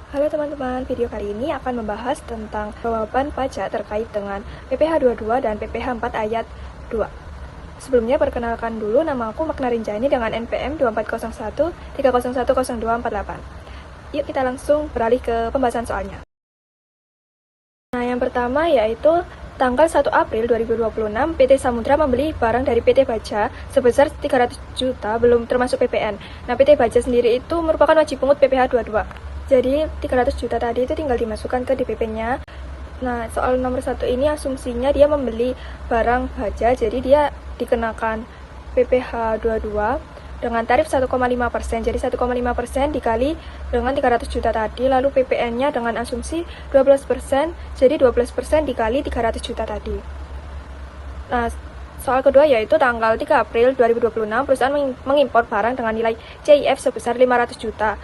Halo teman-teman, video kali ini akan membahas tentang jawaban pajak terkait dengan PPh 22 dan PPh 4 ayat 2. Sebelumnya perkenalkan dulu, nama aku Magna Rinjani dengan NPM 2401 3010248. Yuk kita langsung beralih ke pembahasan soalnya. Nah, yang pertama yaitu tanggal 1 April 2026, PT Samudra membeli barang dari PT Baja sebesar 300 juta belum termasuk PPN. Nah, PT Baja sendiri itu merupakan wajib pungut PPh 22. Jadi 300 juta tadi itu tinggal dimasukkan ke DPP-nya. Nah, soal nomor 1 ini asumsinya dia membeli barang Baja, jadi dia dikenakan PPh 22 dengan tarif 1,5%. Jadi 1,5% dikali dengan 300 juta tadi, lalu PPN-nya dengan asumsi 12%, jadi 12% dikali 300 juta tadi. Nah, soal kedua yaitu tanggal 3 April 2026, perusahaan mengimpor barang dengan nilai CIF sebesar 500 juta.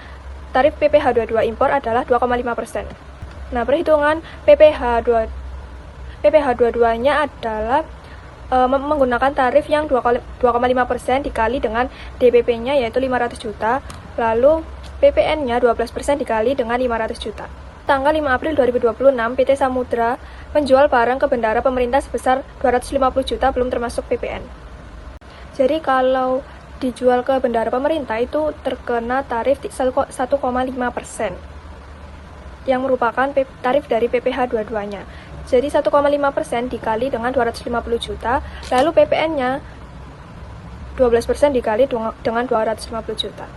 Tarif PPh 22 impor adalah 2,5%. Nah, perhitungan PPh 22-nya adalah menggunakan tarif yang 2,5% dikali dengan DPP-nya yaitu 500 juta, lalu PPN-nya 12% dikali dengan 500 juta. Tanggal 5 April 2026, PT Samudra menjual barang ke bendara pemerintah sebesar 250 juta belum termasuk PPN. Jadi kalau dijual ke bendara pemerintah itu terkena tarif 1,5% yang merupakan tarif dari PPh 22-nya. Jadi 1,5% dikali dengan 250 juta, lalu PPN-nya 12% dikali dengan 250 juta.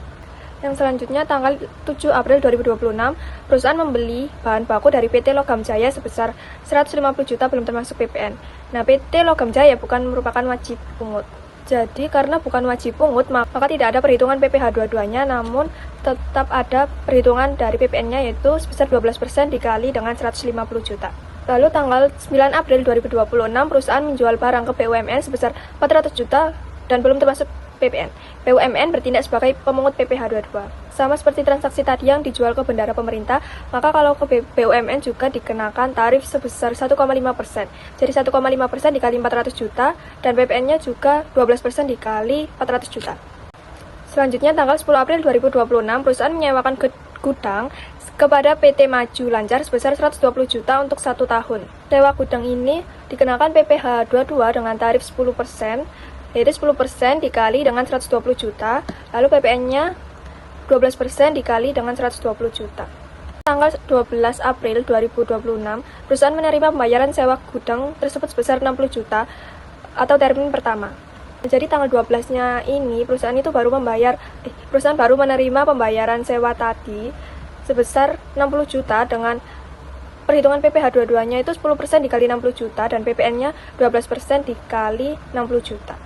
Yang selanjutnya tanggal 7 April 2026, perusahaan membeli bahan baku dari PT Logam Jaya sebesar 150 juta belum termasuk PPN. Nah, PT Logam Jaya bukan merupakan wajib pungut. Jadi karena bukan wajib pungut, maka tidak ada perhitungan PPh 22-nya, namun tetap ada perhitungan dari PPN-nya yaitu sebesar 12% dikali dengan 150 juta. Lalu tanggal 9 April 2026, perusahaan menjual barang ke BUMN sebesar 400 juta dan belum termasuk PPN. BUMN bertindak sebagai pemungut PPh 22. Sama seperti transaksi tadi yang dijual ke bendara pemerintah, maka kalau ke BUMN juga dikenakan tarif sebesar 1,5%. Jadi 1,5% dikali 400 juta dan PPN-nya juga 12% dikali 400 juta. Selanjutnya tanggal 10 April 2026, perusahaan menyewakan gudang kepada PT Maju Lancar sebesar 120 juta untuk 1 tahun. Sewa gudang ini dikenakan PPh 22 dengan tarif 10%, yaitu 10% dikali dengan 120 juta, lalu PPN-nya 12% dikali dengan 120 juta. Tanggal 12 April 2026, perusahaan menerima pembayaran sewa gudang tersebut sebesar 60 juta atau termin pertama. Jadi tanggal 12-nya ini perusahaan baru menerima pembayaran sewa tadi sebesar 60 juta dengan perhitungan PPh 22-nya itu 10% dikali 60 juta dan PPN-nya 12% dikali 60 juta.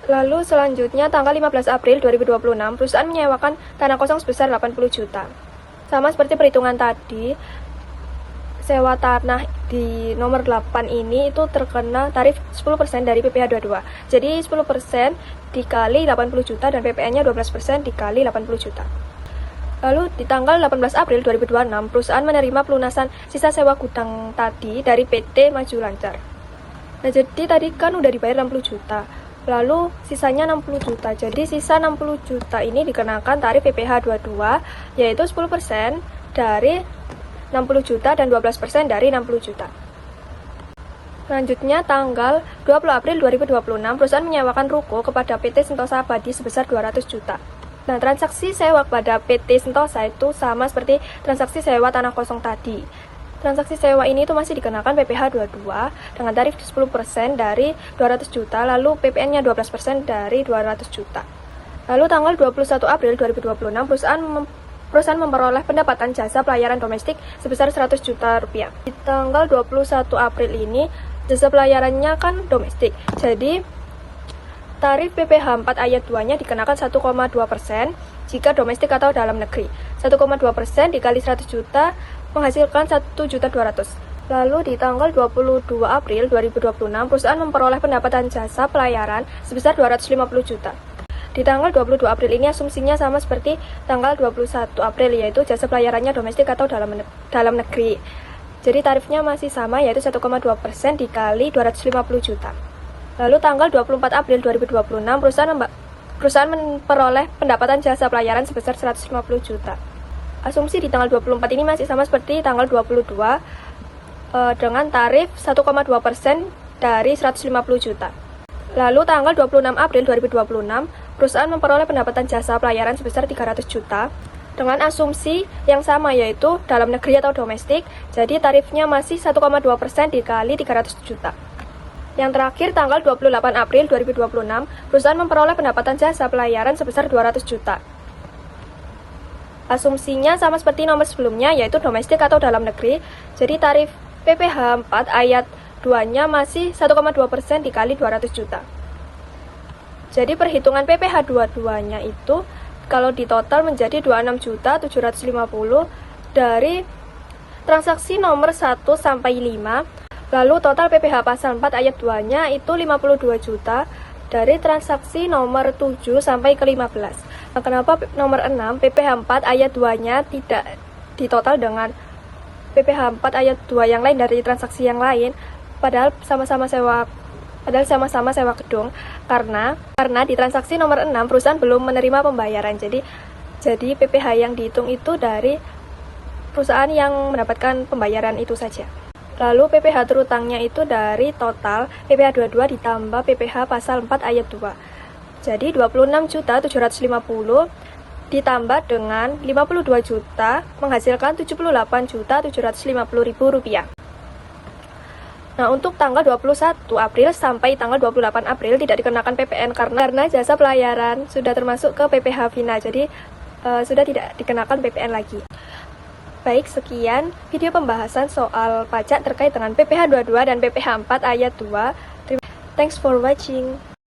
Lalu selanjutnya tanggal 15 April 2026, perusahaan menyewakan tanah kosong sebesar 80 juta. Sama seperti perhitungan tadi, sewa tanah di nomor 8 ini itu terkena tarif 10% dari PPh 22. Jadi 10% dikali 80 juta dan PPN-nya 12% dikali 80 juta. Lalu di tanggal 18 April 2026, perusahaan menerima pelunasan sisa sewa gudang tadi dari PT Maju Lancar. Nah, jadi tadi kan udah dibayar 60 juta. Lalu sisanya 60 juta. Jadi sisa 60 juta ini dikenakan tarif PPh 22 yaitu 10% dari 60 juta dan 12% dari 60 juta. Selanjutnya tanggal 20 April 2026, perusahaan menyewakan ruko kepada PT Sentosa Abadi sebesar 200 juta. Nah, transaksi sewa kepada PT Sentosa itu sama seperti transaksi sewa tanah kosong tadi. Transaksi sewa ini itu masih dikenakan PPh 22 dengan tarif 10% dari 200 juta, lalu PPN-nya 12% dari 200 juta. Lalu tanggal 21 April 2026, perusahaan memperoleh pendapatan jasa pelayaran domestik sebesar 100 juta rupiah. Di tanggal 21 April ini, jasa pelayarannya kan domestik. Jadi, tarif PPh 4 ayat 2-nya dikenakan 1,2% jika domestik atau dalam negeri. 1,2% dikali 100 juta menghasilkan 1.200.000. Lalu di tanggal 22 April 2026, perusahaan memperoleh pendapatan jasa pelayaran sebesar 250 juta. Di tanggal 22 April ini asumsinya sama seperti tanggal 21 April, yaitu jasa pelayarannya domestik atau dalam negeri. Jadi tarifnya masih sama, yaitu 1,2% dikali 250 juta. Lalu tanggal 24 April 2026, perusahaan memperoleh pendapatan jasa pelayaran sebesar 150 juta. asumsi di tanggal 24 ini masih sama seperti tanggal 22 dengan tarif 1,2% dari 150 juta. Lalu tanggal 26 April 2026, perusahaan memperoleh pendapatan jasa pelayaran sebesar 300 juta dengan asumsi yang sama, yaitu dalam negeri atau domestik. Jadi tarifnya masih 1,2% dikali 300 juta. Yang terakhir tanggal 28 April 2026, perusahaan memperoleh pendapatan jasa pelayaran sebesar 200 juta. Asumsinya sama seperti nomor sebelumnya, yaitu domestik atau dalam negeri. Jadi tarif PPh 4 ayat 2-nya masih 1,2% dikali 200 juta. Jadi perhitungan PPh 22-nya itu kalau di total menjadi 26.750 dari transaksi nomor 1 sampai 5. Lalu total PPh pasal 4 ayat 2-nya itu 52 juta dari transaksi nomor 7 sampai ke 15. Nah, kenapa nomor 6 PPh 4 ayat 2-nya tidak ditotal dengan PPh 4 ayat 2 yang lain dari transaksi yang lain, padahal sama-sama sewa gedung, karena di transaksi nomor 6 perusahaan belum menerima pembayaran. Jadi PPh yang dihitung itu dari perusahaan yang mendapatkan pembayaran itu saja. Lalu PPh terutangnya itu dari total PPh 22 ditambah PPh pasal 4 ayat 2. Jadi 26.750 ditambah dengan 52 juta menghasilkan 78.750.000 rupiah. Nah, untuk tanggal 21 April sampai tanggal 28 April tidak dikenakan PPN karena jasa pelayaran sudah termasuk ke PPh final, jadi sudah tidak dikenakan PPN lagi. Baik, sekian video pembahasan soal pajak terkait dengan PPh 22 dan PPh 4 ayat 2. Thanks for watching.